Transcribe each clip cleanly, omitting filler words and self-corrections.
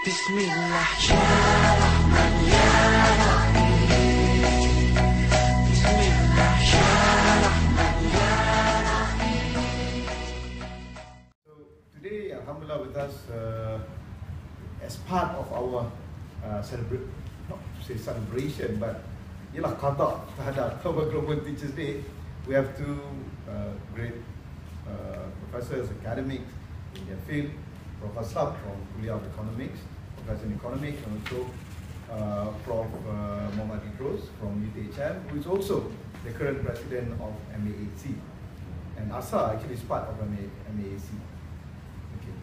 Bismillah, ya Rahman, ya Rahim. Bismillah, ya Rahman, ya Rahim. So today, Alhamdulillah, with us as part of our not to say celebration, but ialah qada terhadap our Global Teachers Day, we have two great professors, academics in their field. Professor from Kuliah of Economics, Professor in Economics, and also Prof. Muhammad Idros from UTHM, who is also the current president of MAAC. And ASA actually is part of MAAC. Okay.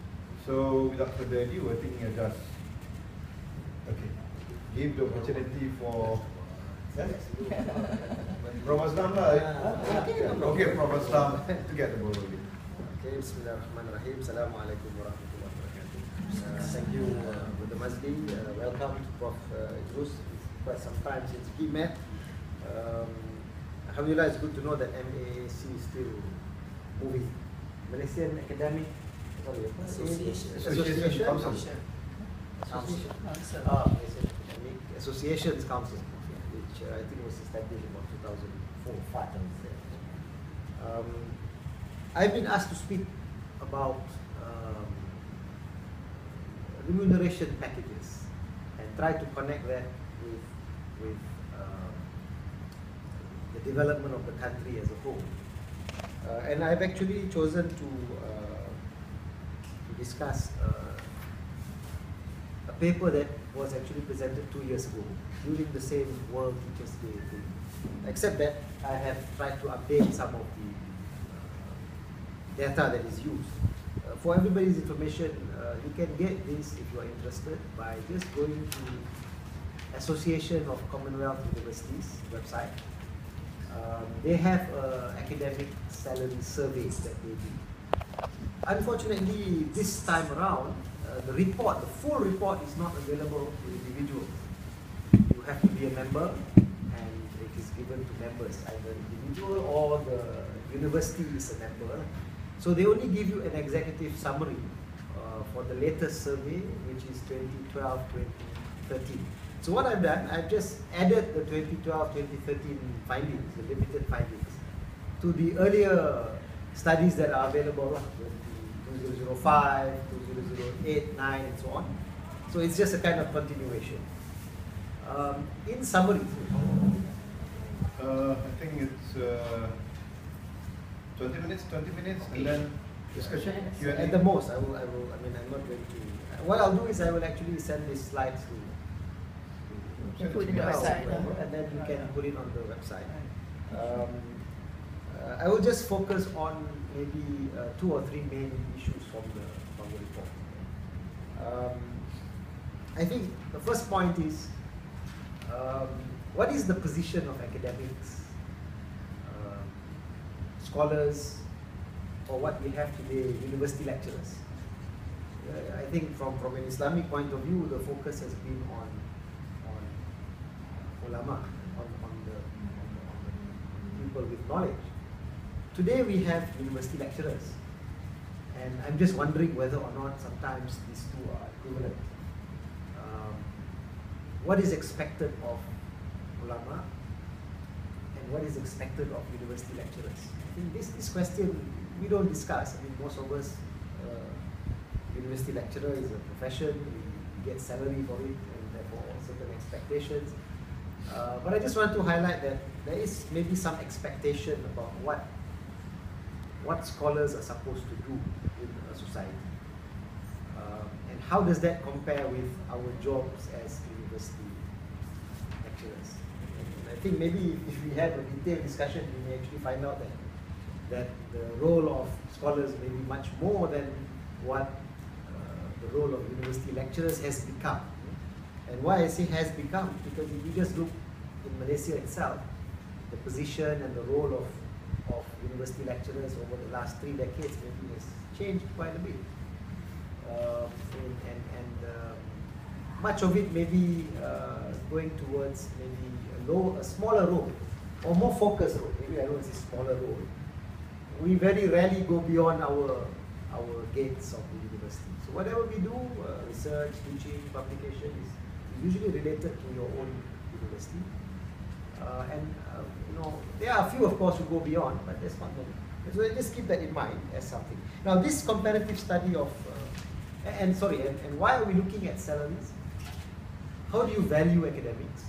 So without further ado, I think just give the opportunity for Prof. Aslam lah. Okay, Prof. Aslam to get the ball rolling. Okay, Bismillahirrahmanirrahim. Assalamualaikum warahmatullahi wabarakatuh. Thank you, Brother Mazdi. Welcome to Prof. Idrus. Quite some time since we met. Alhamdulillah, it's good to know that MAAC is still moving. Malaysian Academic Association Council. Council. Malaysian Academic Associations Council, which I think was established in about 2004-05. I've been asked to speak about remuneration packages and try to connect that with the development of the country as a whole. And I've actually chosen to discuss a paper that was actually presented 2 years ago during the same World Teachers Day thing. Except that I have tried to update some of the data that is used. For everybody's information, you can get this if you are interested by just going to Association of Commonwealth Universities website. They have academic salary surveys that they do. Unfortunately, this time around, the full report is not available to individuals. You have to be a member, and it is given to members, either individual or the university is a member. So they only give you an executive summary for the latest survey, which is 2012-2013. So what I've done, I've just added the 2012-2013 findings, the limited findings, to the earlier studies that are available, 2005, 2008, 9, and so on. So it's just a kind of continuation. In summary, I think it's 20 minutes, and then discussion, Q&A. At the most, I mean, I'm not going to. What I'll do is I will actually send these slides to put it in the website, and then you can put it on the website. I will just focus on maybe 2 or 3 main issues from the report. I think the first point is what is the position of academics, scholars, or what we have today, university lecturers. I think from an Islamic point of view, the focus has been on ulama, on the people with knowledge. Today we have university lecturers, and I'm just wondering whether or not sometimes these two are equivalent. What is expected of ulama, and what is expected of university lecturers? I think this question we don't discuss. I mean, most of us, university lecturer is a profession, we get salary for it, and therefore certain expectations. But I just want to highlight that there is maybe some expectation about what scholars are supposed to do in a society. And how does that compare with our jobs as university lecturers? And I think maybe if we have a detailed discussion, we may actually find out that the role of scholars may be much more than what the role of university lecturers has become. And why I say has become, because if you just look in Malaysia itself, the position and the role of university lecturers over the last 3 decades maybe has changed quite a bit. Much of it may be going towards maybe a smaller role, or more focused role. Maybe I don't say smaller role. We very rarely go beyond our our gates of the university. So whatever we do, research, teaching, publication is usually related to your own university. There are a few, of course, who go beyond, but there's not many. So just keep that in mind as something. Now, this comparative study of, and why are we looking at salaries? How do you value academics?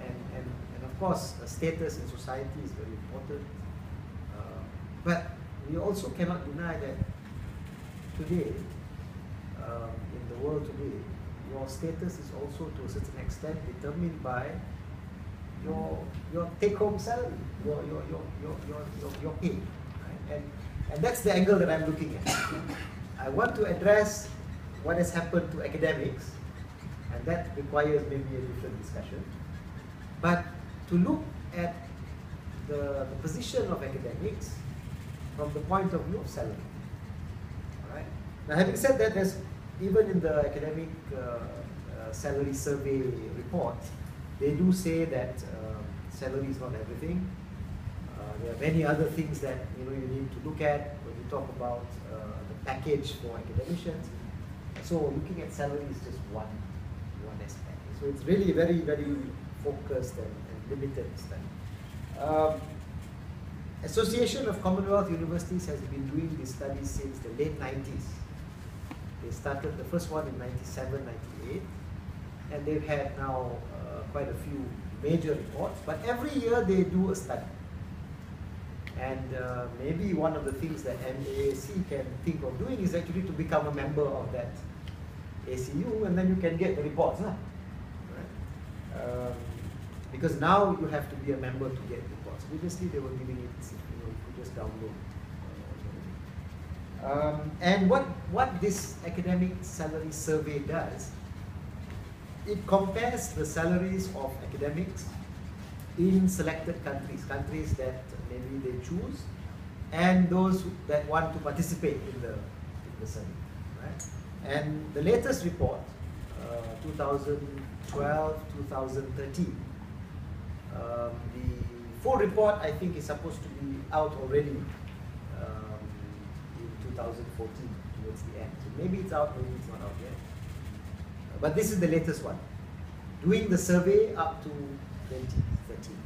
And of course, status in society is very important. But we also cannot deny that today, in the world today, your status is also to a certain extent determined by your take-home salary, your pay, right? And that's the angle that I'm looking at. I want to address what has happened to academics, and that requires maybe a different discussion. But to look at the position of academics from the point of view of salary. All right. Now, having said that, there's even in the academic salary survey report, they do say that salary is not everything. There are many other things that you need to look at when you talk about the package for academicians. So looking at salary is just one aspect. So it's really very, very focused and limited study. Association of Commonwealth Universities has been doing this study since the late 90s. They started the first one in 97, 98, and they've had now quite a few major reports, but every year they do a study. And maybe one of the things that MAAC can think of doing is actually to become a member of that ACU, and then you can get the reports. Right? Because now you have to be a member to get reports. Previously they were giving it, you could just download. And what this academic salary survey does, it compares the salaries of academics in selected countries that maybe they choose, and those that want to participate in the survey. Right? And the latest report, 2012, 2013, the full report I think is supposed to be out already in 2014 towards the end. So maybe it's out, maybe it's not out yet. But this is the latest one, doing the survey up to 2013.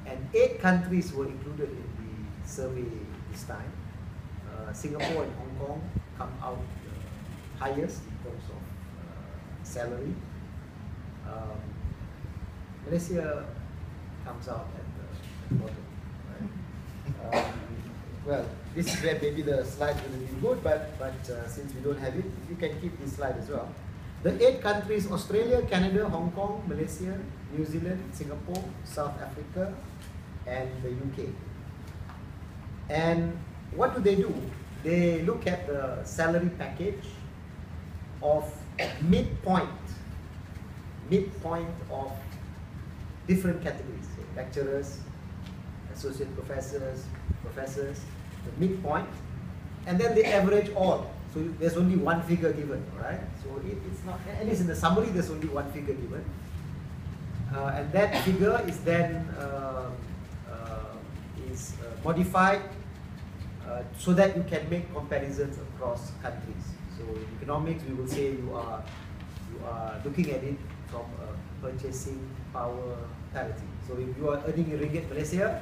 And 8 countries were included in the survey this time. Singapore and Hong Kong come out highest in terms of salary. Malaysia comes out at the bottom. Right? Well, this is where maybe the slide will be good, but since we don't have it, you can keep this slide as well. The 8 countries: Australia, Canada, Hong Kong, Malaysia, New Zealand, Singapore, South Africa, and the UK. And what do? They look at the salary package of midpoint of different categories, so lecturers, associate professors, the midpoint, and then they average all. So there's only one figure given, right? So it's not, at least in the summary, there's only one figure given. And that figure is then modified so that you can make comparisons across countries. So in economics, we will say you are looking at it from a purchasing power parity. So if you are earning in Ringgit Malaysia,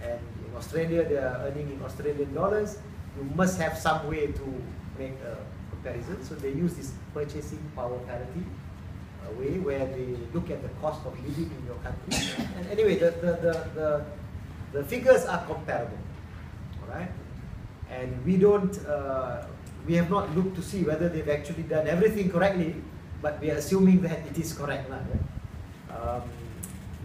and in Australia they are earning in Australian dollars, you must have some way to make a comparison. So they use this purchasing power parity way where they look at the cost of living in your country. And anyway, the figures are comparable, all right? And we have not looked to see whether they've actually done everything correctly, but we are assuming that it is correct. Right?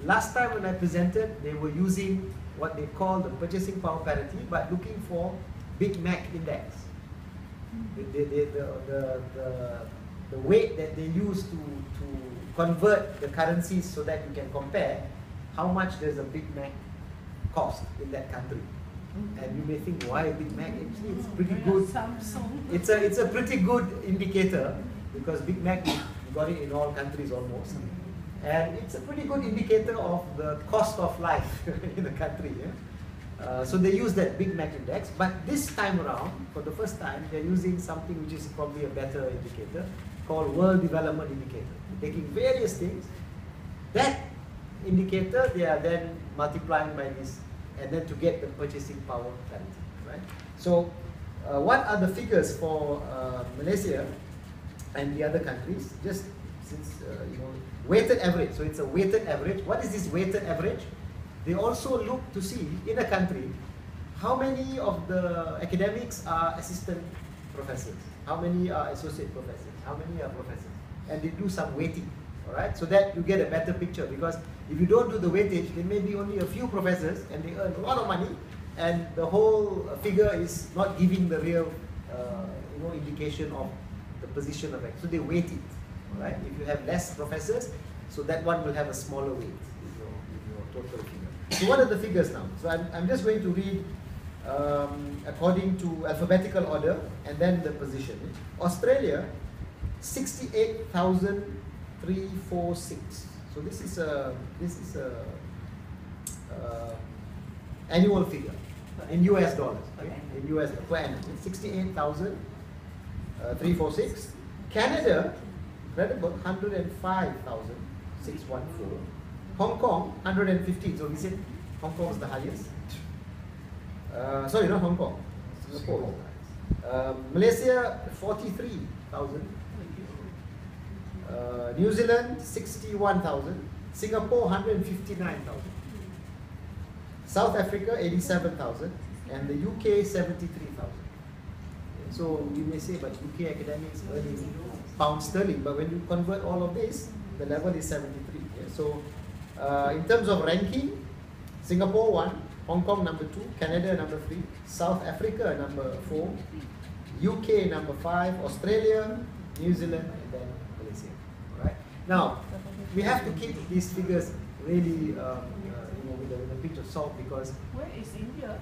Last time when I presented, they were using what they call the purchasing power parity, but looking for Big Mac index. The weight that they use to convert the currencies so that you can compare how much does a Big Mac cost in that country. And you may think, why a Big Mac? Actually, it's pretty good. It's a pretty good indicator, because Big Mac, you got it in all countries almost. And it's a pretty good indicator of the cost of life in the country. Yeah? So they use that Big Mac index, but this time around, for the first time, they're using something which is probably a better indicator called World Development Indicator. They're taking various things. That indicator, they are then multiplying by this, and then to get the purchasing power parity, right? So what are the figures for Malaysia and the other countries? Just since, weighted average. So it's a weighted average. What is this weighted average? They also look to see in a country how many of the academics are assistant professors, how many are associate professors, how many are professors, and they do some weighting, all right? So that you get a better picture, because if you don't do the weightage, there may be only a few professors and they earn a lot of money, and the whole figure is not giving the real, indication of the position of it. So they weight it, all right? If you have less professors, so that one will have a smaller weight in your total figure. So what are the figures now? So I'm just going to read according to alphabetical order and then the position. Australia, 68,346. So this is a annual figure in US dollars. Okay? In US per annum, 68,346. Canada, incredible, 105,614. Hong Kong, 115. So we said Hong Kong is the highest. Sorry, not Hong Kong. Singapore. Malaysia, 43,000. New Zealand, 61,000. Singapore, 159,000. South Africa, 87,000. And the UK, 73,000. So you may say, but UK academics earning pound sterling. But when you convert all of this, the level is 73. Yeah? So in terms of ranking, Singapore 1, Hong Kong number 2, Canada number 3, South Africa number 4, UK number 5, Australia, New Zealand, and then Malaysia. All right. Now we have to keep these figures really with a pinch of salt, because where is India?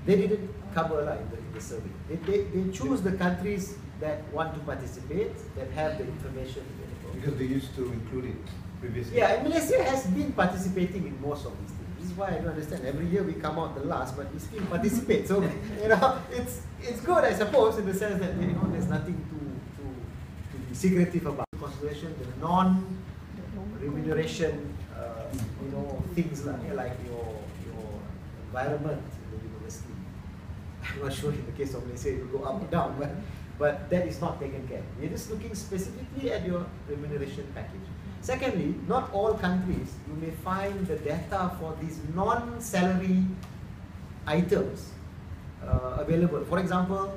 they didn't cover in the survey. They choose the countries that want to participate, that have the information available. Because they used to include it previously. Yeah, and Malaysia has been participating in most of these things. This is why I don't understand. Every year we come out the last, but we still participate. So it's good, I suppose, in the sense that there's nothing to be secretive about. Consideration the non-remuneration things like your environment in the university. I'm not sure in the case of Malaysia it will go up or down, but that is not taken care of. We're just looking specifically at your remuneration package. Secondly, not all countries you may find the data for these non-salary items available. For example,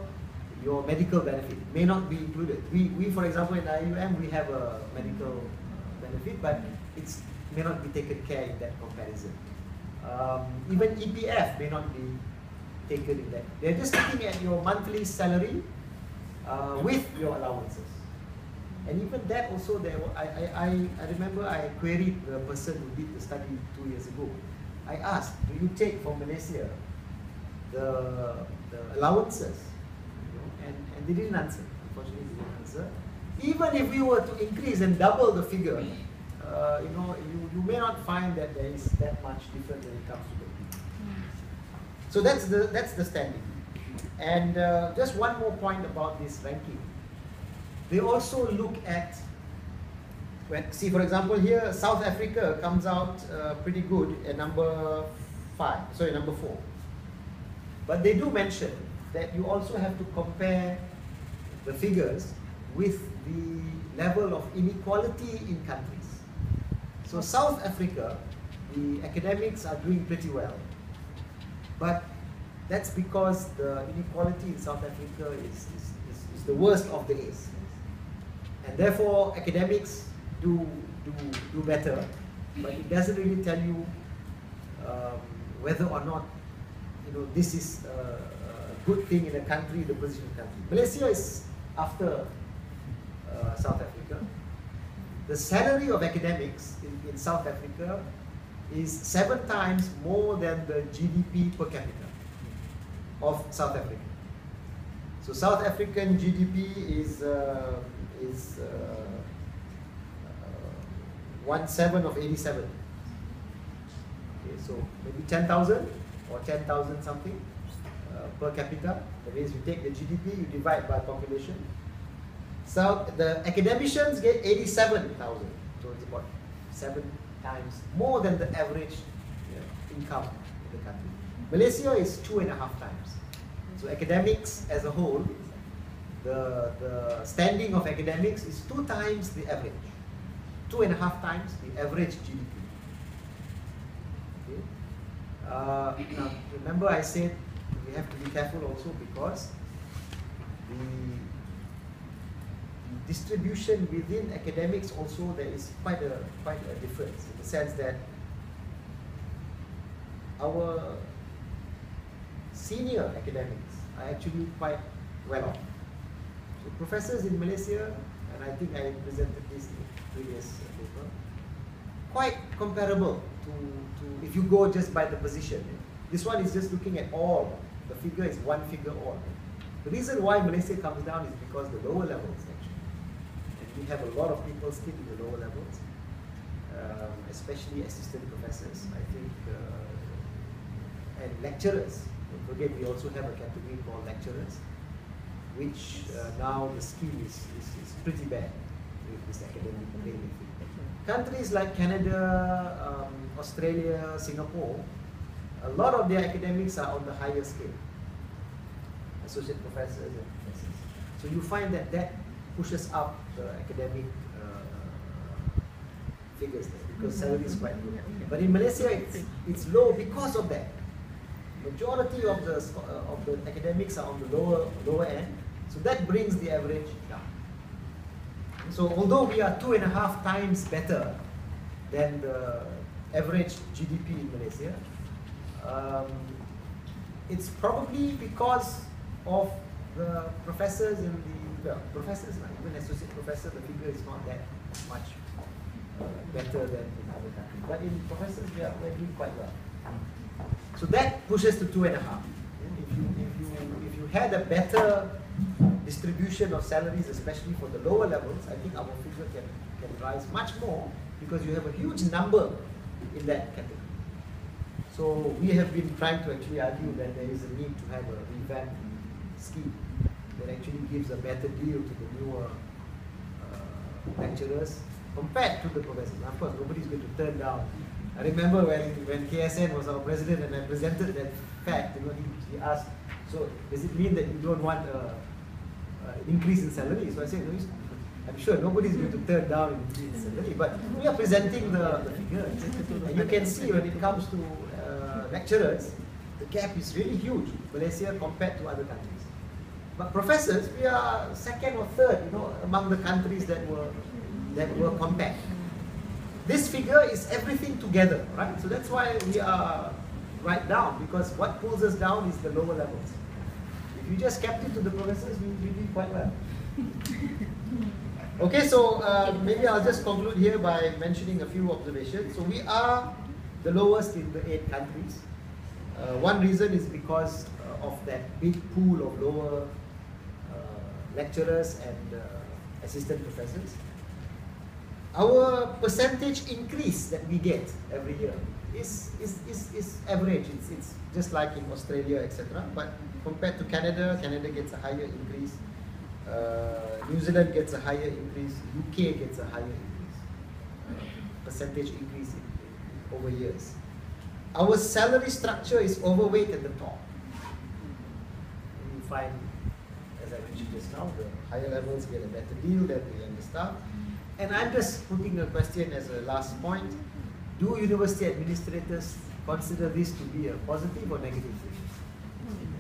your medical benefit may not be included. We for example, in IUM, we have a medical benefit, but it may not be taken care in that comparison. Even EPF may not be taken in that. They're just looking at your monthly salary with your allowances. And even that also, I remember I queried the person who did the study 2 years ago. I asked, do you take from Malaysia the allowances? And they didn't answer. Unfortunately, they didn't answer. Even if we were to increase and double the figure, you may not find that there is that much difference when it comes to the people. So that's the standing. And just one more point about this ranking. They also look at, see for example here, South Africa comes out pretty good at number 4. But they do mention that you also have to compare the figures with the level of inequality in countries. So South Africa, the academics are doing pretty well, but that's because the inequality in South Africa is the worst of the A's. And therefore academics do better, but it doesn't really tell you whether or not this is a good thing in a country, the position of the country. Malaysia is after South Africa. The salary of academics in South Africa is 7 times more than the GDP per capita of South Africa. So South African GDP is 1/7 of 87. Okay, so maybe 10,000 or 10,000 something per capita. That means you take the GDP, you divide by population. So the academicians get 87,000. So it's about 7 times more than the average income in the country. Malaysia is 2.5 times. So academics as a whole, the standing of academics is 2 times the average. 2.5 times the average GDP. Okay. Now remember I said we have to be careful also because the distribution within academics also there is quite a difference in the sense that our senior academics are actually quite well off. So professors in Malaysia, and I think I presented this in the previous paper, quite comparable to if you go just by the position. This one is just looking at all. The figure is one figure all. The reason why Malaysia comes down is because the lower levels actually. And we have a lot of people still in the lower levels, especially assistant professors, I think, and lecturers. Don't forget we also have a category called lecturers, which now the scheme is pretty bad with this academic playing field. Countries like Canada, Australia, Singapore, a lot of their academics are on the higher scale, associate professors and professors. So you find that pushes up the academic figures there because salary is quite low. But in Malaysia, it's low because of that. Majority of the academics are on the lower end, so that brings the average down. So although we are 2.5 times better than the average GDP in Malaysia, it's probably because of the professors in the professors, even associate professor, the figure is not that much better than in other countries. But in professors, we are doing quite well. So that pushes to 2.5. If you had a better distribution of salaries, especially for the lower levels, I think our figure can rise much more because you have a huge number in that category. So we have been trying to actually argue that there is a need to have a revamped scheme that actually gives a better deal to the newer lecturers compared to the professors. Now, of course, nobody's going to turn down. I remember when KSN was our president and I presented that fact, he asked, so does it mean that you don't want an increase in salary? So I said, no, I'm sure nobody's going to turn down an increase in salary, but we are presenting the figures. And you can see when it comes to lecturers, the gap is really huge, Malaysia compared to other countries. But professors, we are second or third, among the countries that were compared. This figure is everything together, right? So that's why we are right down, because what pulls us down is the lower levels. If you just kept it to the professors, we did quite well. Okay, so maybe I'll just conclude here by mentioning a few observations. So we are the lowest in the 8 countries. One reason is because of that big pool of lower lecturers and assistant professors. Our percentage increase that we get every year is average. It's just like in Australia, etc. But compared to Canada, Canada gets a higher increase. New Zealand gets a higher increase. UK gets a higher increase. Percentage increase over years. Our salary structure is overweight at the top. You find, as I mentioned just now, the higher levels get a better deal than the younger staff. And I'm just putting a question as a last point. Do university administrators consider this to be a positive or negative thing?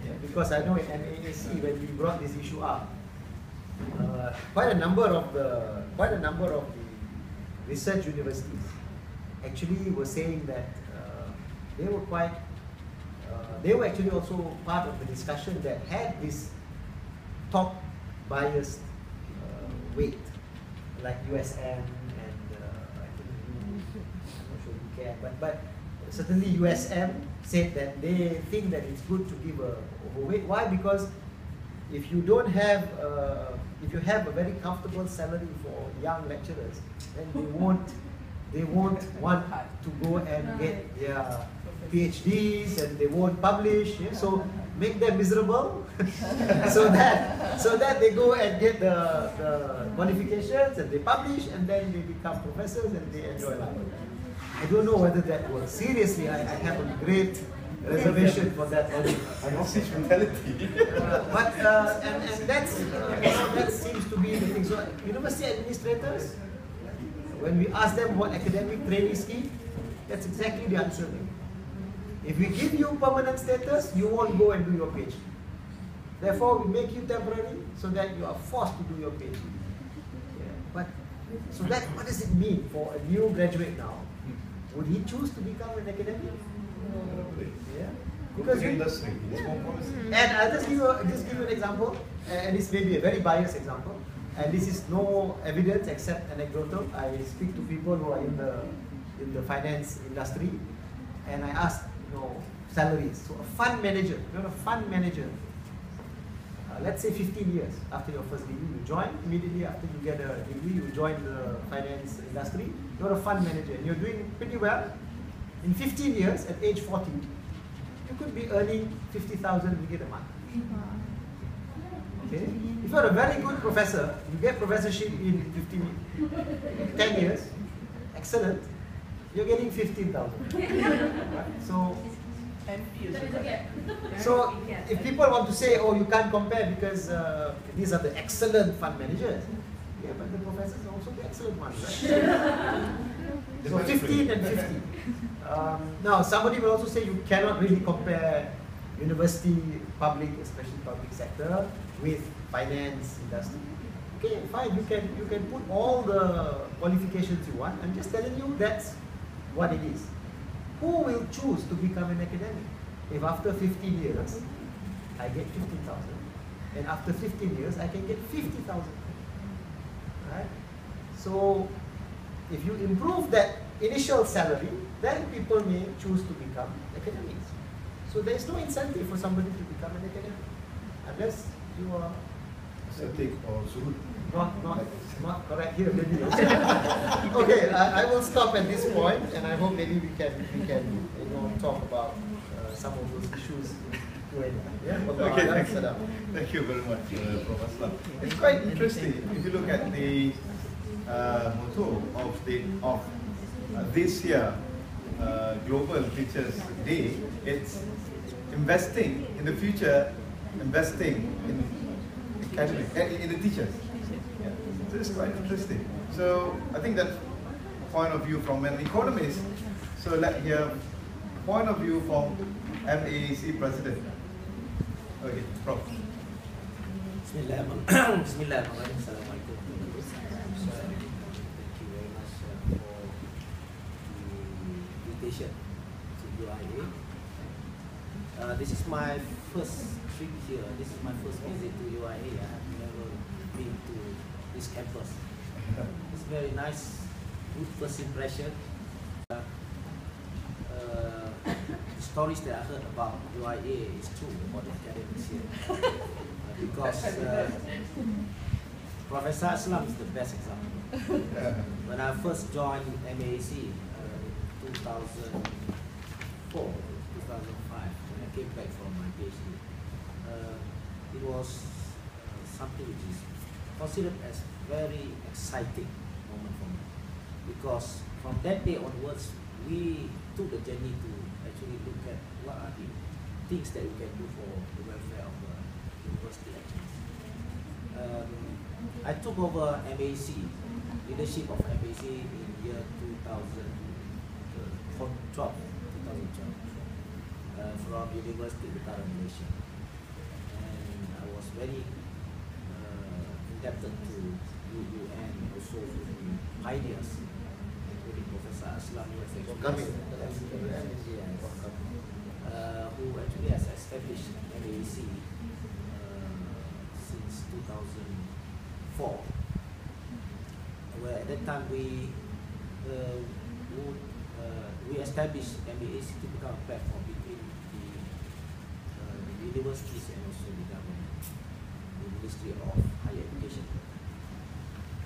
Yeah, because I know in MAAC, when we brought this issue up, quite a number of the research universities actually were saying that they were actually also part of the discussion that had this top biased weight, like USM and I think I'm not sure you can, but certainly USM said that they think that it's good to give a overweight. Why? Because if you don't have, if you have a very comfortable salary for young lecturers, then they won't want to go and get their PhDs and they won't publish. Yeah? So make them miserable so that they go and get the qualifications and they publish and then they become professors and they enjoy life. I don't know whether that works. Seriously, I have a great reservation for that. An hostage mentality. And that's that seems to be the thing. So university administrators, when we ask them what academic training scheme, that's exactly the answer. If we give you permanent status, you won't go and do your PhD. Therefore, we make you temporary so that you are forced to do your PhD. Yeah. But so that what does it mean for a new graduate now? Would he choose to become an academic? Yeah. Because industry, it's more promising. and I'll just give you an example, and this may be a very biased example, and this is no evidence except anecdotal. I speak to people who are in the finance industry, and I ask, salaries. So a fund manager, you're a fund manager. Let's say 15 years after your first degree, you join. Immediately after you get a degree, you join the finance industry. You're a fund manager, and you're doing pretty well. In 15 years, at age 40, you could be earning 50,000 ringgit a month. Okay? If you're a very good professor, you get professorship in 10 years, excellent, you're getting 15,000. Right? So if people want to say, oh, you can't compare because these are the excellent fund managers, yeah, but the professors are also the excellent ones, right? So 15 and 50. Now, somebody will also say you cannot really compare university, public, especially public sector, with finance industry. Okay, fine, you can put all the qualifications you want. I'm just telling you that's what it is. Who will choose to become an academic? If after 15 years, I get 50,000, and after 15 years, I can get 50,000. Right? So, if you improve that initial salary, then people may choose to become academics. So there is no incentive for somebody to become an academic, unless you are Satik or Suhud. not correct here, maybe. Okay, I will stop at this point, and I hope maybe we can talk about some of those issues. Yeah? Okay, thank you very much, Prof. Aslam. It's quite interesting if you look at the motto of this year Global Teachers Day. It's investing in the future, investing in academic, in the teachers. Yeah. So it's quite interesting. So I think that point of view from an economist. So let's hear point of view from MAAC President. Okay, Prof. Bismillahirrahmanirrahim. Assalamualaikum. Thank you very much for the invitation to UIA. This is my first trip here. This is my first visit to UIA. I have never been to this campus. It's very nice, good first impression. The stories that I heard about UIA is true about the academics here. Because Professor Aslam is the best example. When I first joined MAAC in 2004, 2005, when I came back from my PhD, it was something which is considered as very exciting moment for me. Because from that day onwards, we took the journey to actually look at what are the things that we can do for the welfare of the university lecturers. I took over MAAC, leadership of MAAC in year 2012, from University of Malaysia. And I was very indebted to UUN and also to the pioneers, including Professor Aslam, who actually has established MAAC since 2004. Where at that time we established MAAC to become a platform between the universities and also the government, the Ministry of Higher Education.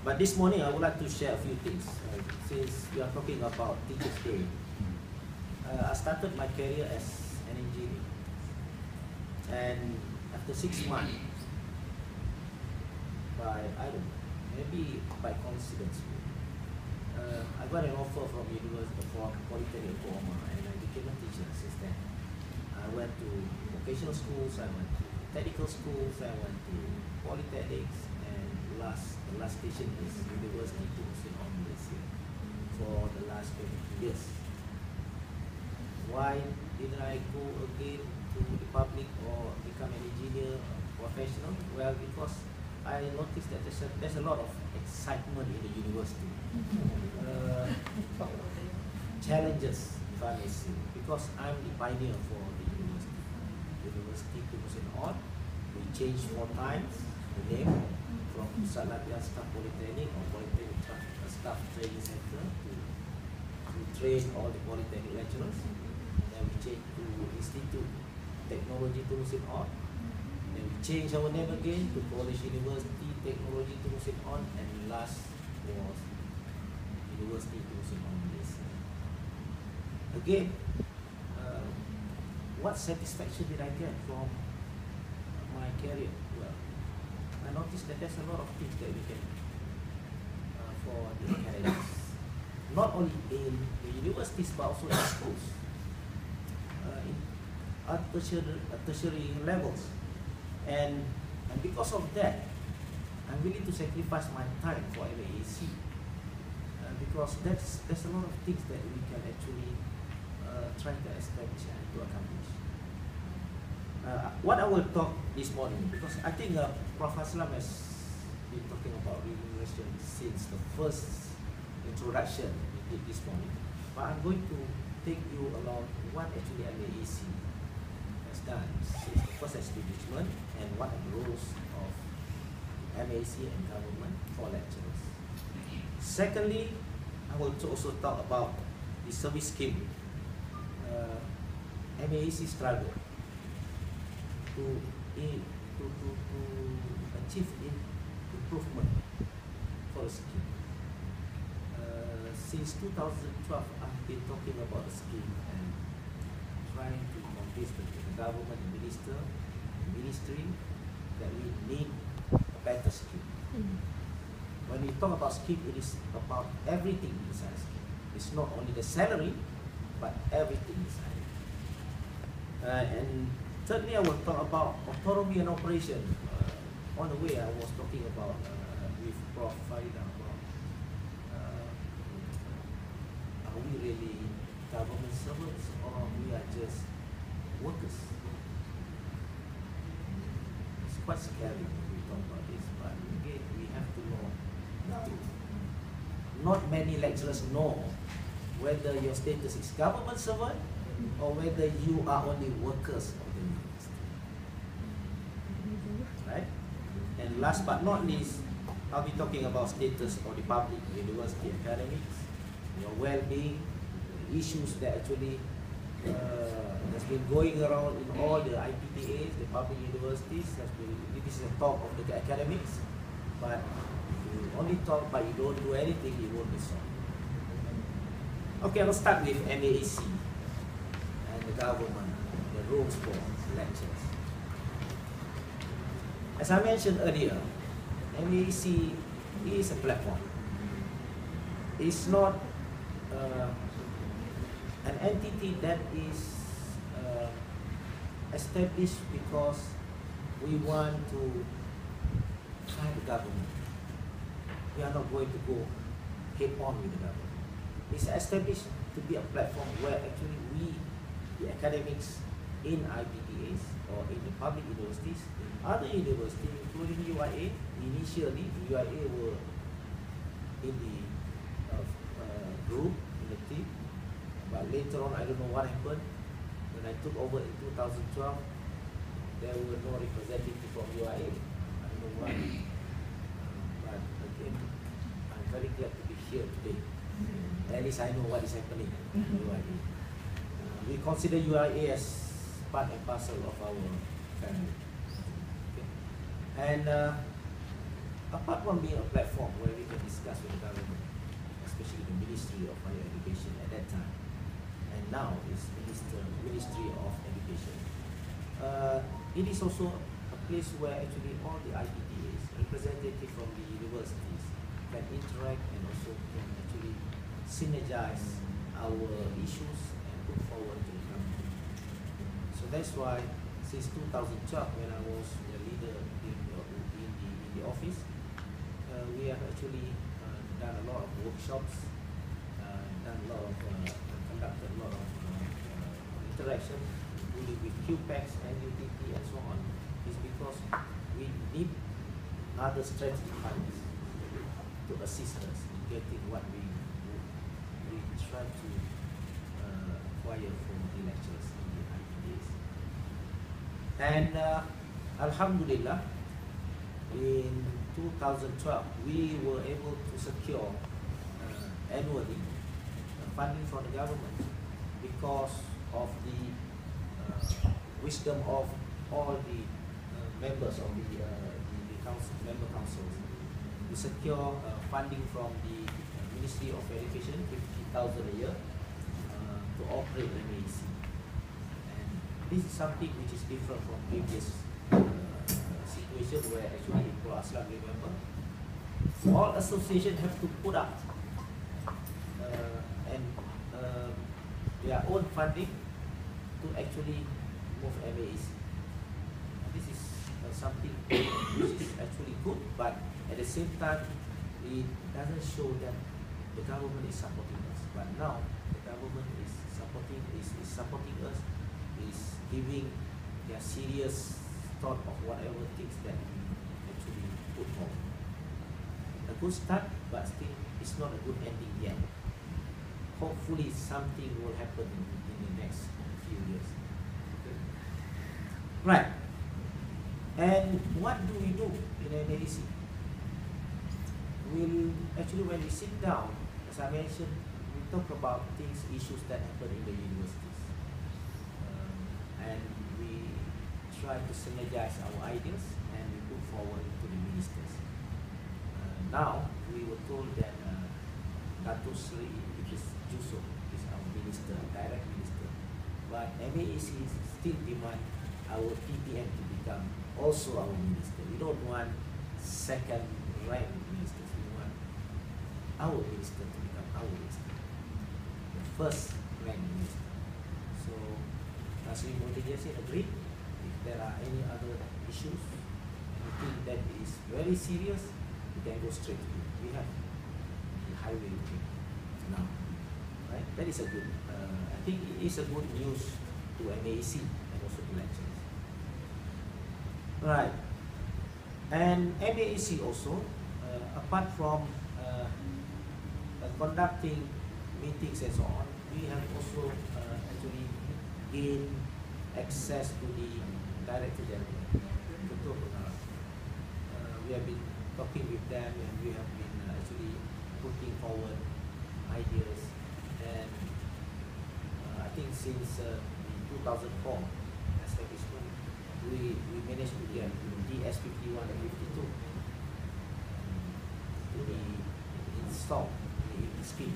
But this morning I would like to share a few things. Since we are talking about Teachers' Day, I started my career as an engineer, and after 6 months, I don't know, maybe by coincidence, I got an offer from University for Polytechnic Oklahoma, and I became a teacher since then. I went to vocational schools, I went to technical schools, I went to polytechnics, and the last station is University of Malaysia for the last 22 years. Why didn't I go again to the public or become an engineer professional? Well, because I noticed that there's a lot of excitement in the university. Challenges, if I may say, because I'm the pioneer for the university. University 2000 on, we changed 4 times the name from Pusat Latihan Staff Polytechnic or Polytechnic Staff Training Center to train all the polytechnic lecturers. Then we changed to Institute Technology 2000 on. Then we changed our name again to College University Technology 2000 on, and last was University 2000 on Malaysia. Again, what satisfaction did I get from my career? Well, I noticed that there's a lot of things that we can for the academics, not only in the universities but also in schools, at tertiary levels, and because of that, I'm willing to sacrifice my time for MAAC, because there's a lot of things that we can actually try to establish and to accomplish. What I will talk this morning, because I think Prof. Aslam has been talking about remuneration since the first introduction we did this morning, but I'm going to take you along what actually MAAC has done since the first establishment and what are the roles of MAAC and government for lecturers. Secondly, I will also talk about the service scheme, MAAC struggle to achieve improvement for the scheme. Since 2012, I've been talking about the scheme and trying to convince the government and ministry that we need a better scheme. When we talk about scheme, it is about everything inside the scheme. It's not only the salary, but everything inside it. And thirdly, I will talk about autonomy and operation. On the way, I was talking about with Prof. Farida about are we really government servants or we are just workers? It's quite scary when we talk about this, but again, we have to know the truth. Not many lecturers know whether your status is government servant or whether you are only workers of the university. Right? And last but not least, I'll be talking about status of the public university academics, your well-being, issues that actually has been going around in all the IPTAs, the public universities. This is a talk of the academics, but you only talk but you don't do anything, it won't be solved. Okay, I'll start with MAAC and the government, the rules for lectures. As I mentioned earlier, MAAC is a platform. It's not an entity that is established because we want to fight the government. We are not going to go head on with the government. It's established to be a platform where actually we, the academics in IPTAs or in the public universities, in other universities, including UIA, initially the UIA were in the group, in the team, but later on, I don't know what happened. When I took over in 2012, there were no representatives from UIA. I don't know why. But again, I'm very glad to be here today. At least I know what is happening in UIA. We consider UIA as part and parcel of our family. Okay? And apart from being a platform where we can discuss with the government, especially the Ministry of Higher Education at that time, and now is Ministry of Education. It is also a place where actually all the IPTAs, representatives from the universities, can interact and also can actually synergize our issues and put forward to the government. So that's why since 2012, when I was the leader in the office, we have actually done a lot of workshops, conducted a lot of interaction with QPACs and UTP and so on, is because we need other strategic partners to assist us in getting what we try to acquire from the lecturers in the IPDs. And Alhamdulillah, in 2012, we were able to secure annually funding from the government because of the wisdom of all the members of the council, member councils. We secure funding from the Ministry of Education, 50,000 a year, to operate MAEC. And this is something which is different from previous situation where actually Pro Aslam, remember, all associations have to put up their own funding to actually move MAEC. This is something which is actually good, but at the same time, it doesn't show that the government is supporting us. But now, the government is supporting us, is giving their serious thought of whatever things that we actually put forward. A good start, but still, it's not a good ending yet. Hopefully, something will happen in the next few years. Okay. Right. And what do we do in MAEC? We'll actually, when we sit down, as I mentioned, we talk about things, issues that happen in the universities, and we try to synergize our ideas and we put forward to the ministers. Now we were told that Datuk Sri Juso is our minister, direct minister, but MAEC still demand our PPM to become also our minister. We don't want second rank ministers. We want our minister to become our minister, the first rank minister. So Sri Modi said agreed. If there are any other issues, anything that is very serious, we can go straight to it. We have the highway now. Right? That is a good, I think it is a good news to MAEC and also to lecturers. Right. And MAEC also, apart from conducting meetings and so on, we have also actually gained access to the Director General. We have been talking with them and we have been actually putting forward ideas. And I think since 2004 establishment, we managed to get DS 51 and 52 to be installed in the scheme.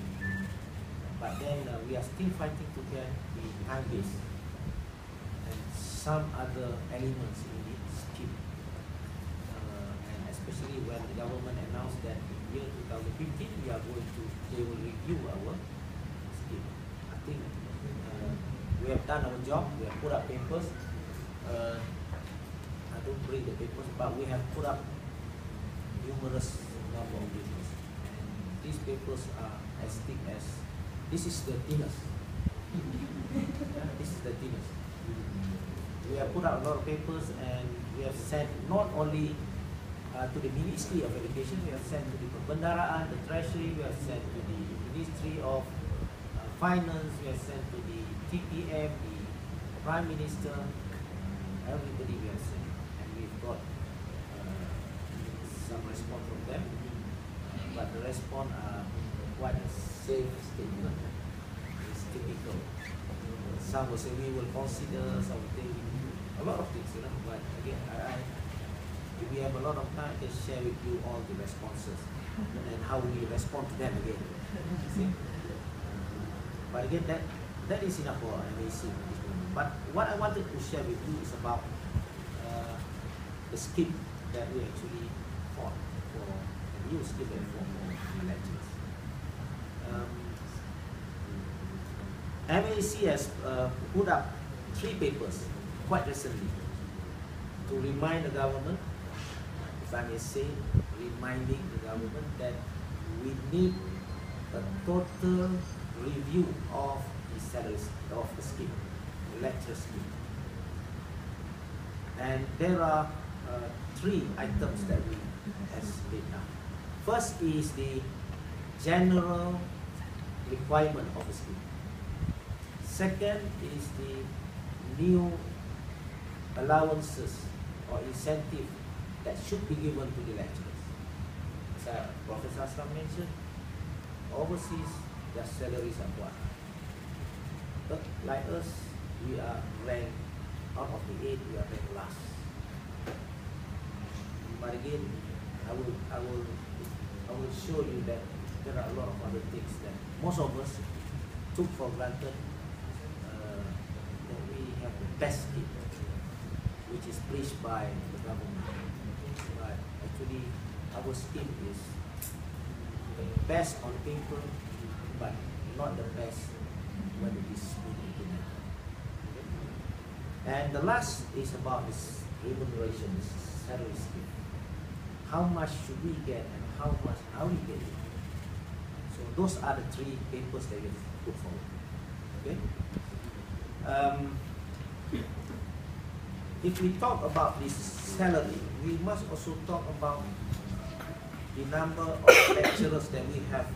But then we are still fighting to get the time base and some other elements in the scheme. And especially when the government announced that in year 2015 they will review our scheme. I think we have done our job. We have put up papers. I don't bring the papers, but we have put up numerous number of papers. And these papers are as thick as, this is the thinnest. Yeah, this is the thinnest. We have put out a lot of papers and we have sent not only to the Ministry of Education, we have sent to the Perbendaraan, the Treasury, we have sent to the Ministry of Finance, we have sent to the TPM, the Prime Minister, everybody we have sent. And we've got some response from them, but the response are quite a safe statement. It's typical. Some will say we will consider something, a lot of things, you know, but again, if we have a lot of time, I can share with you all the responses and how we respond to them again. See? But again, that is enough for MAC at this moment. But what I wanted to share with you is about the scheme that we actually fought for, a new scheme that we fought for lectures. MAC has put up 3 papers quite recently to remind the government, if I may say, reminding the government that we need a total review of the salaries of the scheme, the lecture scheme. And there are 3 items that we have laid down. First is the general requirement of the scheme. Second is the new allowances or incentive that should be given to the lecturers. As Professor Aslam mentioned, overseas their salaries are quite high. But like us, we are ranked, out of the 8, we are ranked last. But again, I will show you that there are a lot of other things that most of us took for granted, that we have the best scheme, which is preached by the government. But actually, our scheme is the best on paper, but not the best when it is being implemented. And the last is about this remuneration, this salary scheme. How much should we get and how much are we getting? So those are the 3 papers that we have put forward. Okay. If we talk about this salary, we must also talk about the number of lecturers that we have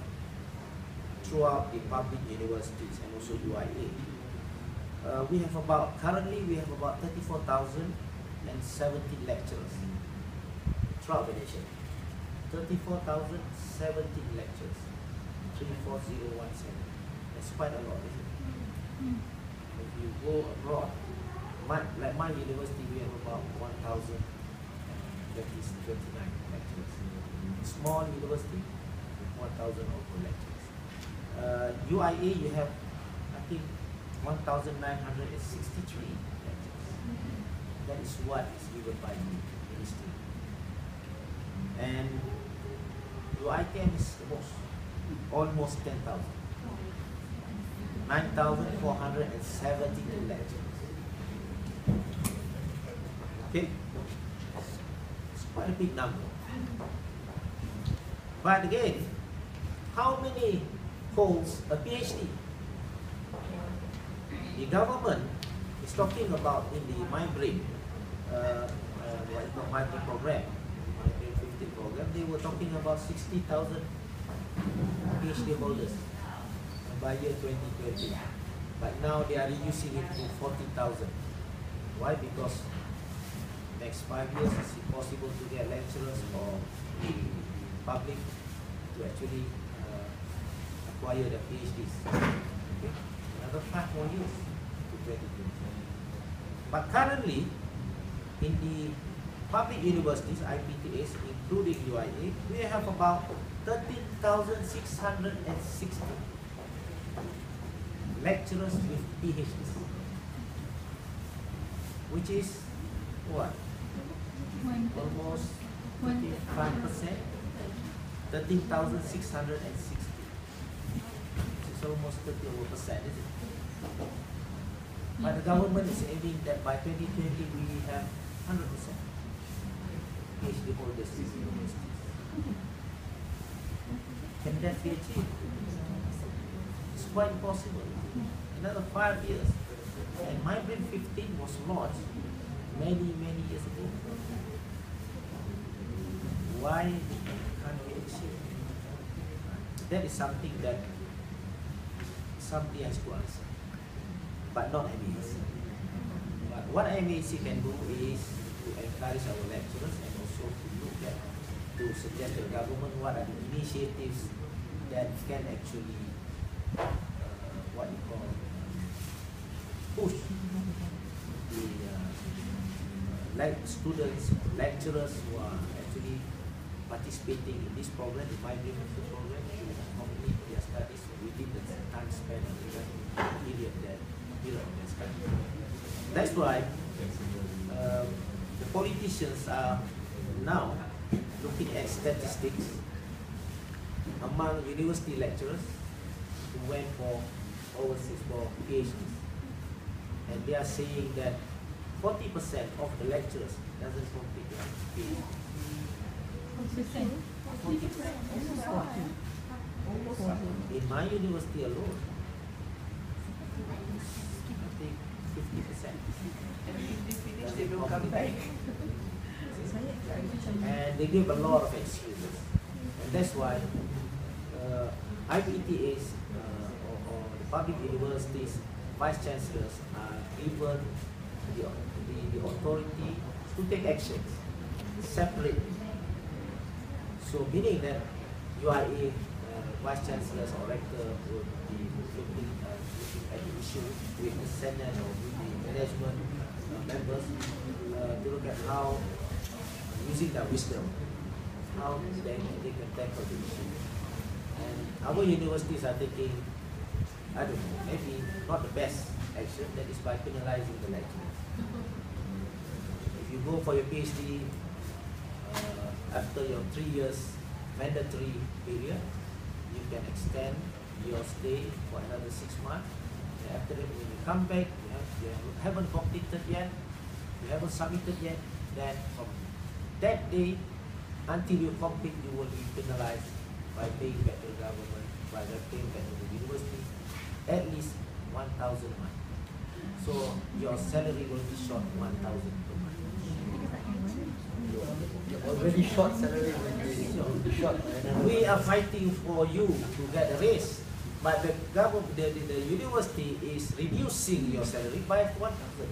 throughout the public universities and also UIA. We have currently we have about 34,070 lecturers throughout the nation. 34,070 lecturers, 34017. That's quite a lot, isn't it? If you go abroad, like my university, we have about 1,029 lecturers. Small university, 1,000 over lecturers. UIA, you have, I think, 1,963 lecturers. That is what is given by the ministry. And UITM is the most, almost 10,000. 9,472 lecturers. Okay? It's quite a big number. But again, how many holds a PhD? The government is talking about in the MyBrain, MyBrain program, MyBrain 15 program, they were talking about 60,000 PhD holders by year 2020. But now they are reducing it to 40,000. Why? Because next 5 years it's impossible to get lecturers or the public to actually acquire the PhDs. Okay? Another 5 more years to 2020. But currently, in the public universities, IPTAs, including UIA, we have about 13,660 lecturers with PhDs, which is what? Almost 25%, 13,660. It's almost 30%, isn't it? But the government is aiming that by 2020 we have 100% PhD holders in universities. Can that be achieved? It's quite impossible. Another 5 years. And MyBrain 15 was launched many years ago. Why can't we achieve? That is something that somebody has to answer, but not MAC. But what MAC can do is to encourage our lecturers and also to look at, to suggest to the government what are the initiatives that can actually, what you call, push the students, lecturers who are actually participating in this program, the bilingual program, to complete their studies within the time span of the period of their study. That's why the politicians are now looking at statistics among university lecturers who went for overseas for PhDs. And they are saying that 40% of the lecturers doesn't complete their PhD. In my university alone, I think 50%. They don't come back. And they give a lot of excuses. And that's why IPTAs or the public universities, vice chancellors are given the authority to take actions separately. So meaning that UIA vice chancellors or rector will be looking at the issue with the Senate or with the management members to look at how, using their wisdom, how they can tackle the issue. And our universities are taking, I don't know, maybe not the best action, that is by penalizing the lecturers. If you go for your PhD after your 3 years mandatory period, you can extend your stay for another 6 months. And after that, when you come back, you haven't completed yet, you haven't submitted yet, then from that day until you complete, you will be penalized by paying back to the government, by paying back to the university, at least 1,000 a month. So your salary will be short 1,000 per month. You're already short salary when you short. We are fighting for you to get a raise, but the government, the university is reducing your salary by 1,000.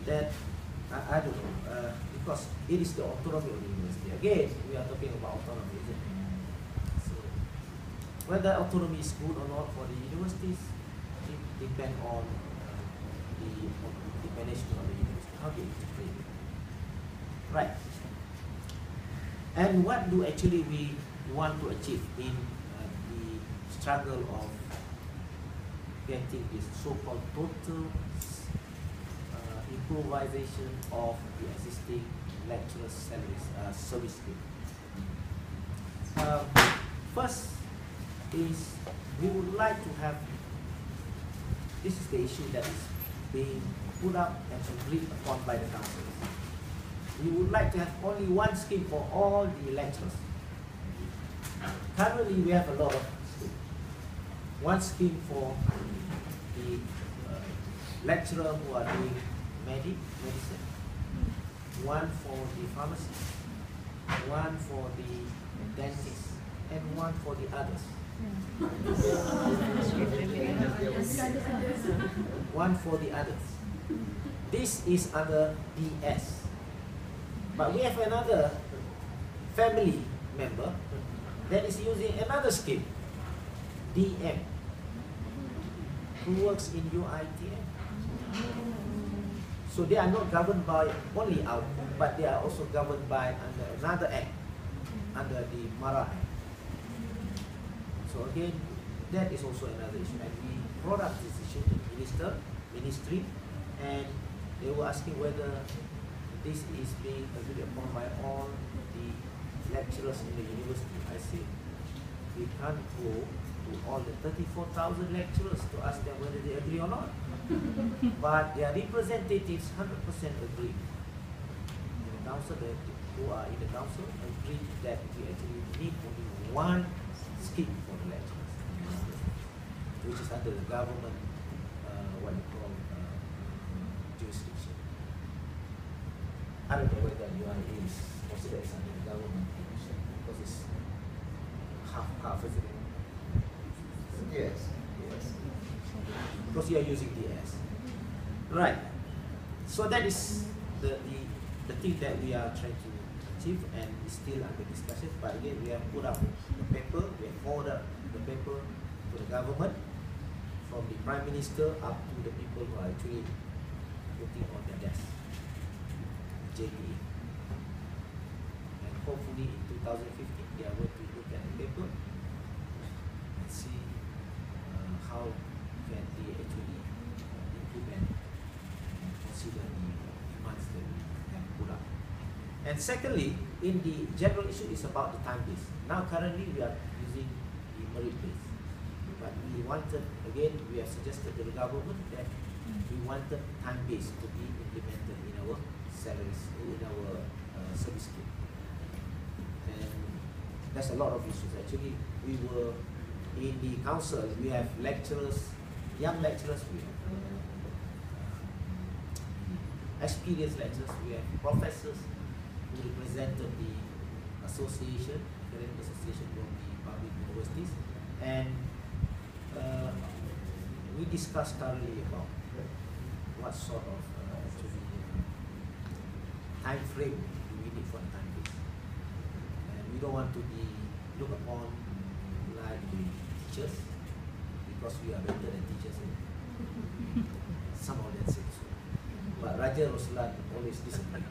That I don't know, because it is the autonomy of the university. Again, we are talking about autonomy, isn't it? So whether autonomy is good or not for the universities, it depends on the management of the university. How do you interpret it? Right. And what do actually we want to achieve in the struggle of getting this so-called total improvisation of the existing lecturer salaries, service scheme? First is we would like to have, this is the issue that is being put up and agreed upon by the council. We would like to have only one scheme for all the lecturers. Currently we have a lot of schemes. One scheme for the lecturer who are doing medicine, one for the pharmacist, one for the dentist, and one for the others. One for the others. This is under DS. But we have another family member that is using another scheme, DM, who works in UITM. So they are not governed by only our, but they are also governed by under another act, under the MARA Act. So again, that is also another issue. And we brought up this issue to the ministry, and they were asking whether this is being agreed upon by all the lecturers in the university. I say, we can't go to all the 34,000 lecturers to ask them whether they agree or not. But their representatives 100% agree. The council, who are in the council, agree that we actually need only one scheme for the lecturers, which is under the government, what you call jurisdiction. I don't know whether UIA is considered as under the government because it's half, isn't it? Yes. Because you are using DS. Right. So that is the thing that we are trying to achieve, and is still under discussion. But again, we have put up the paper, we have forwarded the paper to the government, from the Prime Minister up to the people who are actually putting on their desk. JPE. And hopefully in 2015 they are going to look at the paper and see how can they actually implement and consider the demands that we have put up. And secondly, in the general issue is about the time base. Now currently we are using the merit base. But we wanted, again, we have suggested to the government that we wanted time base to be implemented in our salaries, in our service scheme. And there's a lot of issues. Actually, we were in the council, we have lecturers, young lecturers, we have experienced lecturers, we have professors who represented the association, academic association from the public universities, and we discussed thoroughly about what sort of time frame do we need for the time base. And we don't want to be looked upon like the teachers, because we are better than teachers. Some of them say so. But Raja Roslan always disagreed.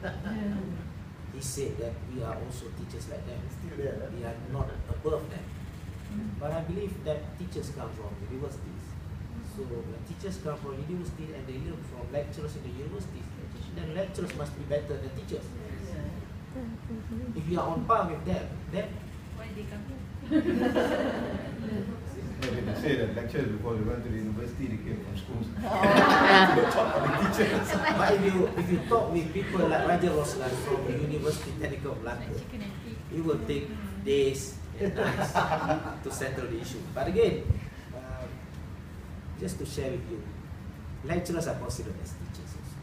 He said that we are also teachers like them. We are not above them. But I believe that teachers come from universities. So when teachers come from universities and they learn from lecturers in the universities, then lecturers must be better than teachers. If you are on par with them, then Why they come here? They say that lecturers before they went to the university, they came from schools. but if you talk with people like Raja Roslan from the University Technical of London, it will take days and nights to settle the issue. But again, just to share with you, lecturers are considered as teachers also.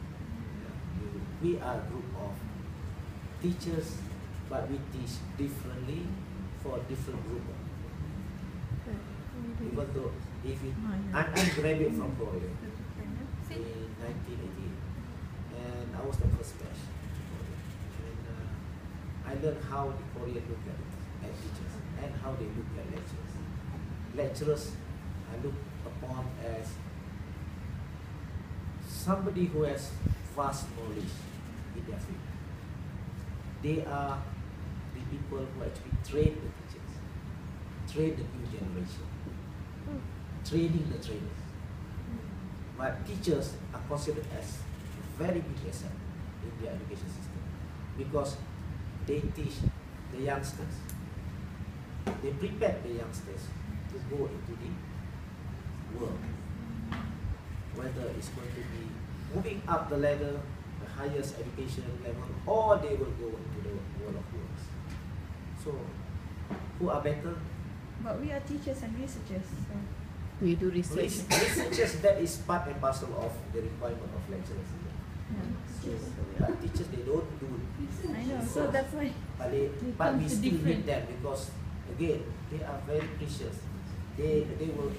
We are a group of teachers, but we teach differently for a different group. Even though I'm graduate from Korea in 1988, and I was the first batch. And I learned how the Koreans look at teachers and how they look at lecturers. Lecturers I look upon as somebody who has vast knowledge in their field. They are the people who actually train the teachers, train the new generation, training the trainers. But teachers are considered as a very big asset in their education system because they teach the youngsters. They prepare the youngsters to go into the world, whether it's going to be moving up the ladder, the highest education level, or they will go into the world of works. So, who are better? But we are teachers and researchers. So. We do research. Researchers, that is part and parcel of the requirement of lecturers. But teachers, they don't do it. I know, so that's why. But we still need them because, again, they are very precious. They will,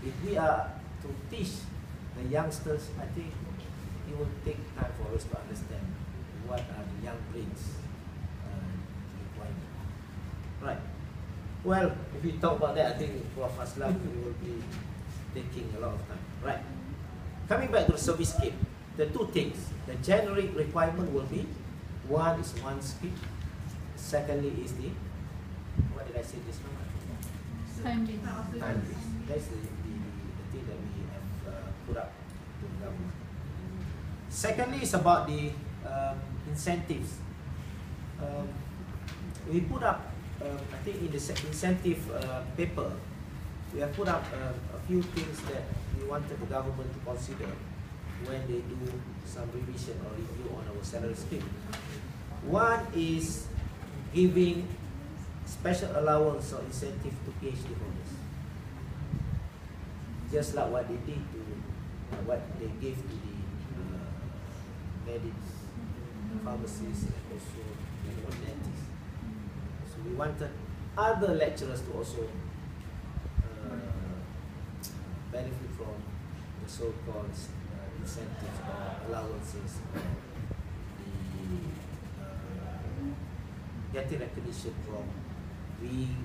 if we are to teach the youngsters, I think it will take time for us to understand what are the young brains requirement. Right. Well, if we talk about that, I think for Aslam we will be taking a lot of time. Right. Coming back to the service scheme, the two things. The generic requirement will be, one is one speed. Secondly is the, what did I say this one? Time based. Time based. That's the thing that we have put up to the government. Secondly is about the incentives. We put up, I think in the incentive paper, we have put up a few things that we wanted the government to consider when they do some revision or review on our salary scheme. One is giving special allowance or incentive to PhD holders. Just like what they did to, what they gave to the medics, pharmacists, and also the dentists. So we wanted other lecturers to also benefit from the so-called incentives or allowances, getting recognition from being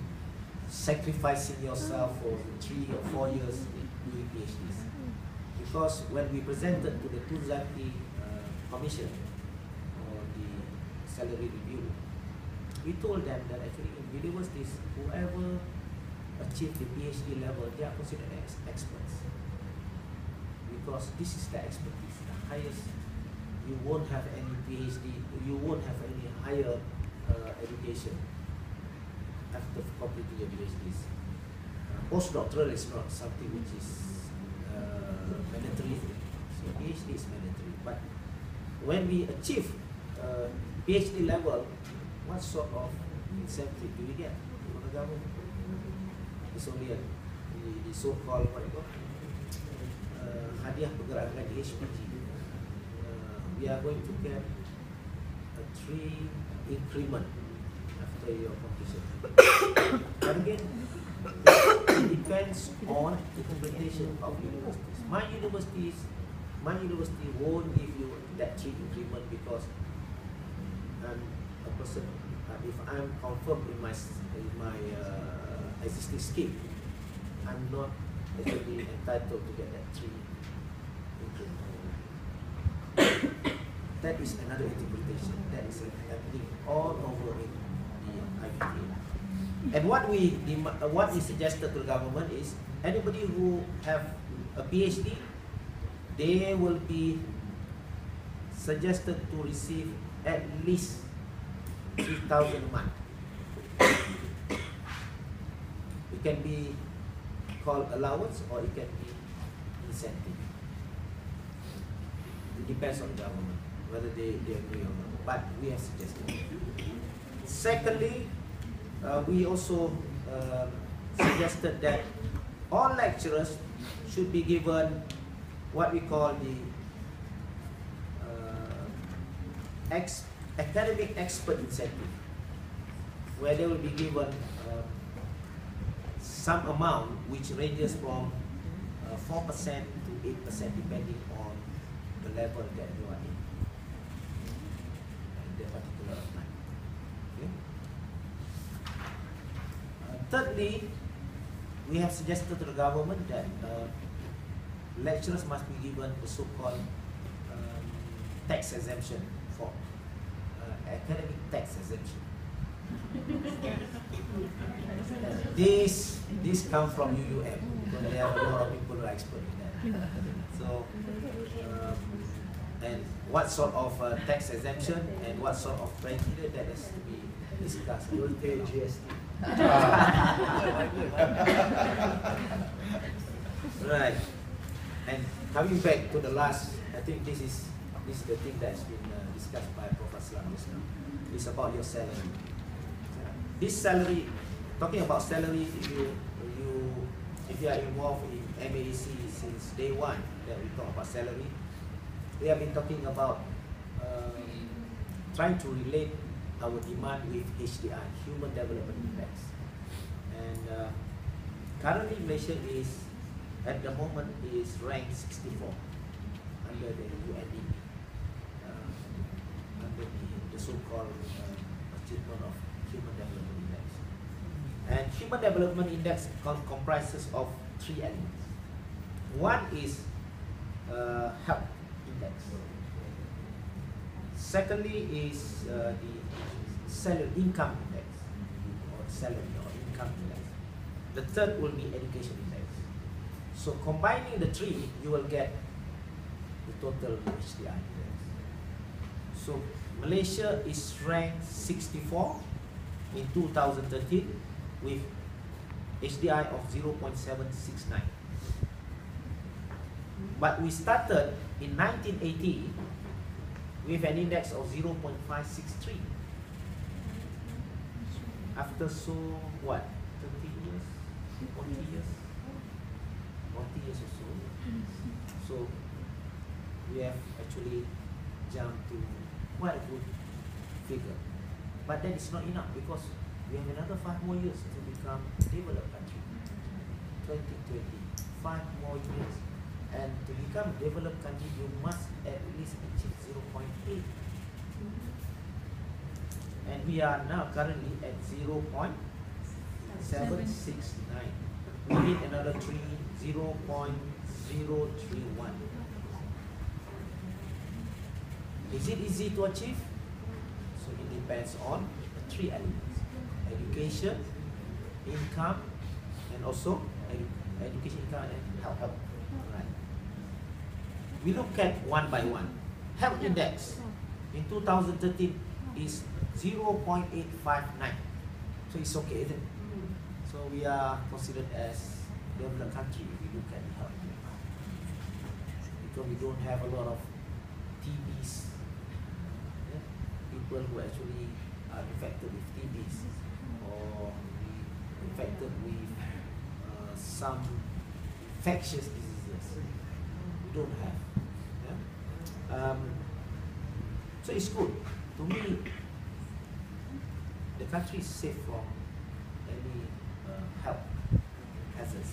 sacrificing yourself for 3 or 4 years doing PhDs. Because when we presented to the Tuzaki Commission or the salary review, we told them that actually in universities, whoever achieve the PhD level, they are considered as experts. Because this is the expertise, the highest. You won't have any PhD, you won't have any higher education after completing your PhDs. Postdoctoral is not something which is mandatory. So PhD is mandatory. But when we achieve PhD level, what sort of incentive do we get from the government? It's only the so-called hadiah pergerakan di HPG. We are going to get a 3 increment after your completion. But again, it depends on the implementation of universities. My university won't give you that 3 increment because I'm a person. If I'm confirmed in my existing scheme, I'm not actually entitled to get that 3 increment. That is another interpretation. That is happening all over in the IPT. And what is suggested to the government is anybody who have a PhD, they will be suggested to receive at least 3,000 a month. It can be called allowance or it can be incentive. It depends on the government whether they agree or not. But we have suggested. Secondly, we also suggested that all lecturers should be given what we call the academic expert incentive, where they will be given some amount which ranges from 4% to 8% depending on the level that you are in that particular time. Okay? Thirdly, we have suggested to the government that lecturers must be given a so-called tax exemption for academic tax exemption. This comes from UUM because there are a lot of people who are expert in that. So, and what sort of tax exemption and what sort of criteria that has to be discussed. You will pay GST. Right. And coming back to the last, I think this is the thing that's been discussed by Professor Lam just now. It's about your salary. This salary, talking about salary, if you are involved in MAEC since day one that we talk about salary, we have been talking about trying to relate our demand with HDI, Human Development Index. And currently Malaysia is, at the moment, is ranked 64 under the UNDP, under the so-called achievement of Human Development Index. And Human Development Index comprises of 3 elements. One is health index. Secondly is the salary income index, or salary or income index. The third will be education index. So combining the 3, you will get the total HDI index. So Malaysia is ranked 64 in 2013 with HDI of 0.769. But we started in 1980 with an index of 0.563. After so what, 30 years, 40 years? 40 years or so. So we have actually jumped to quite a good figure. But that is not enough because we have another 5 more years to become a developed country. 2020, 5 more years. And to become a developed country, you must at least achieve 0.8. And we are now currently at 0.769. We need another 0.031. Is it easy to achieve? So it depends on the three elements: education, income, and also education, income, and health. Right. We look at one by one. Health index in 2013 is 0.859. So it's okay, isn't it? So we are considered as developed country if we look at the health index. Because we don't have a lot of TBs, people who actually are infected with TBs or infected with some infectious diseases. We don't have. Yeah? So it's good. To me, the country is safe from any health hazards.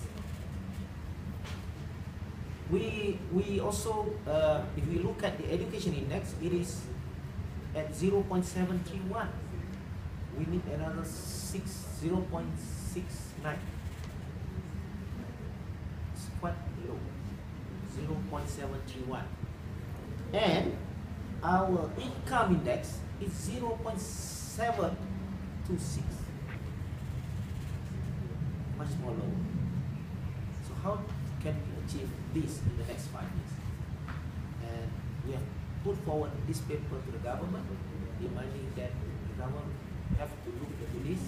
We also, if we look at the education index, it is at 0.731. We need another 0.69. It's quite low, 0.731. And our income index is 0.726, much more low. So how can we achieve this in the next 5 years? And we have put forward this paper to the government, demanding that the government have to look into this,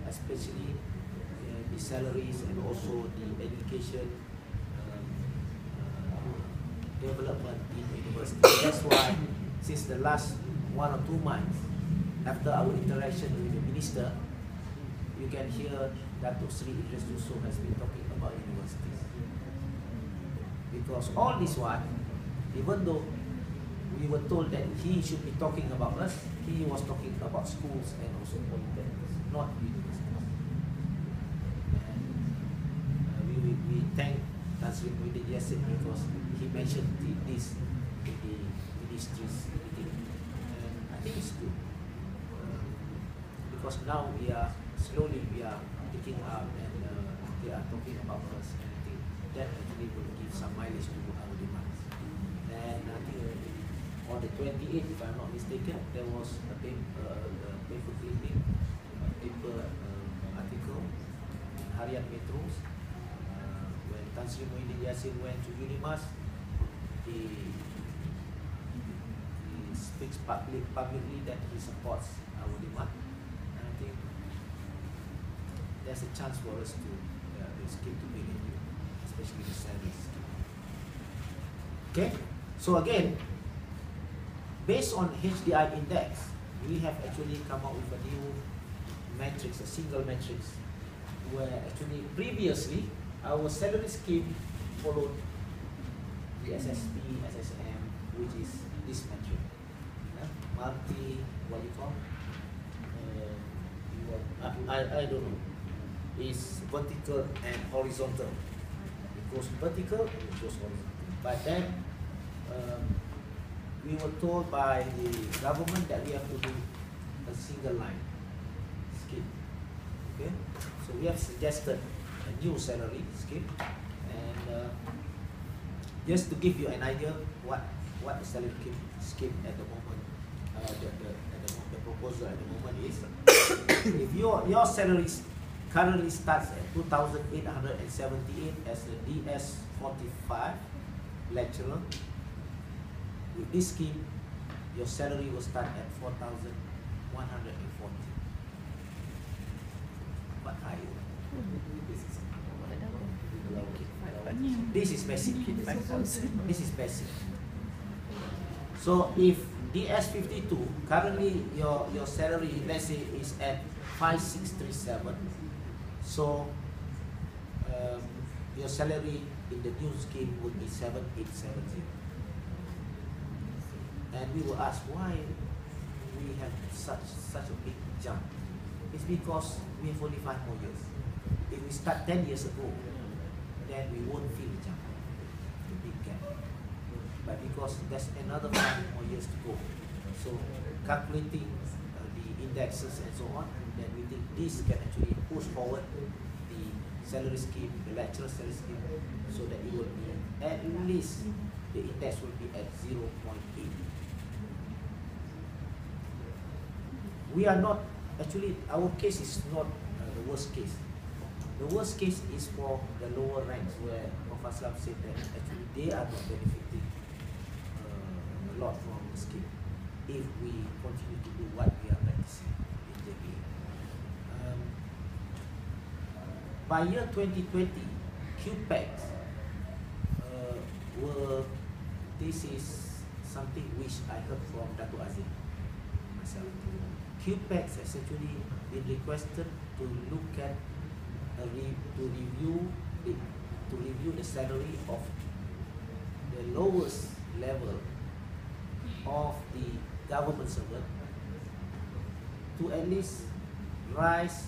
especially the salaries and also the education development in university. That's why since the last 1 or 2 months, after our interaction with the minister, you can hear Datuk Sri Idris Yusof has been talking about universities. Because all this one, even though we were told that he should be talking about us, he was talking about schools and also polytechnics, not universities. And we thank Tan Sri Muhyiddin Yassin because he mentioned this in the ministry's meeting. And I think it's good. Because now we are slowly picking up and they are talking about us, and I think that actually will give some mileage to our demands. And I think on the 28th, if I'm not mistaken, there was a paper clipping, paper article in Harian Metros when Tan Sri Muhyiddin Yassin went to Unimas. He speaks publicly that he supports our demand. And I think there's a chance for us to the scheme to be reviewed, especially the salary scheme. Okay, so again, based on HDI index, we have actually come up with a new matrix, a single matrix, where actually previously our salary scheme followed the SSP, SSM, which is this metric. What you call? I don't know. It's vertical and horizontal. It goes vertical, it goes horizontal. But then we were told by the government that we have to do a single line scheme. Okay, so we have suggested a new salary scheme, and just to give you an idea what the salary scheme at the moment, the proposal at the moment is. If your salary currently starts at 2,878 as a DS45 lecturer, with this scheme, your salary will start at 4,140. But higher. This is basic. This is basic. So if DS52, currently your salary, let's say, is at 5,637. So your salary in the new scheme would be 7,870. And we will ask why we have such a big jump. It's because we have only 5 more years. If we start 10 years ago, then we won't feel the jump, the big gap. But because there's another 5 more years to go, so calculating the indexes and so on, then we think this can actually push forward the salary scheme, the lecturer salary scheme, so that it will be at least the index will be at 0.8. we are not, actually our case is not the worst case. The worst case is for the lower ranks, where Prof. Aslam said that actually they are not benefiting a lot from the scheme if we continue to do what we are practicing in JPA. By year 2020, QPECs this is something which I heard from Dato' Azim myself. QPECs has actually been requested to look at to review the salary of the lowest level of the government servant to at least rise,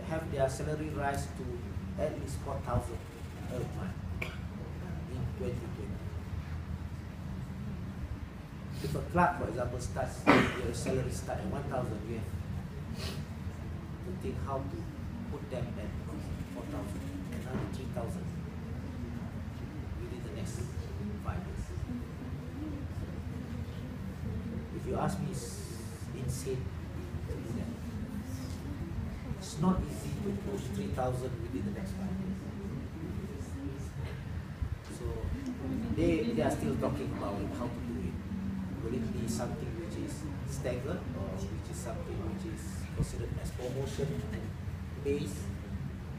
have their salary rise to at least 4,000 a month in 2020. If a clerk, for example, starts, your salary starts at 1,000, you have to think how to put them at 4,000, another 3,000 within the next 5 years. If you ask me, it's insane to do that. It's not easy to push 3,000 within the next 5 years. So they are still talking about it, how to do it. Will it be something which is staggered, or which is something which is considered as promotion based?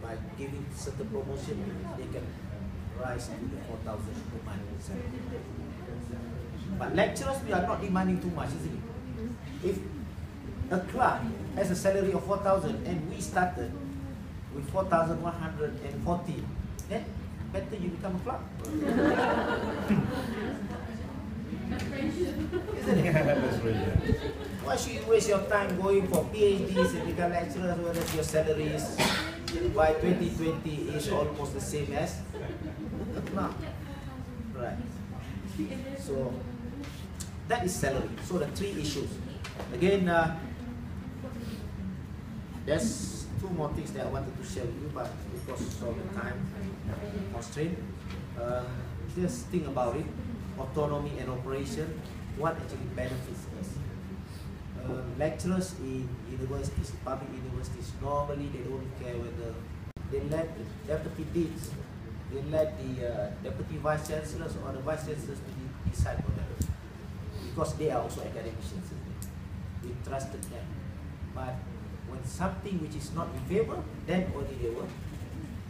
By giving certain promotion, they can rise to the 4,000 per month salary. But lecturers, we are not demanding too much, isn't it? If a clerk has a salary of 4,000 and we started with 4,140, then better you become a clerk. Isn't it? That's right. Why should you waste your time going for PhDs and become lecturers, whereas your salaries by 2020 is almost the same as a clerk? Right. So that is salary. So the three issues. Again, there's two more things that I wanted to share with you, but because of the time constraint, just think about it. Autonomy and operation, what actually benefits us. Lecturers in universities, public universities, normally they don't care whether they let the deputy deans, they let the deputy vice chancellors or the vice chancellors to decide for them, because they are also academicians. We trusted them. But when something which is not in favor, then only they will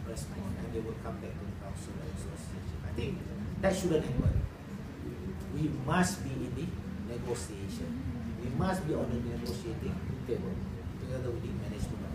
respond and they will come back to the council and association. I think that shouldn't happen. We must be in the negotiation. We must be on the negotiating table together with the management.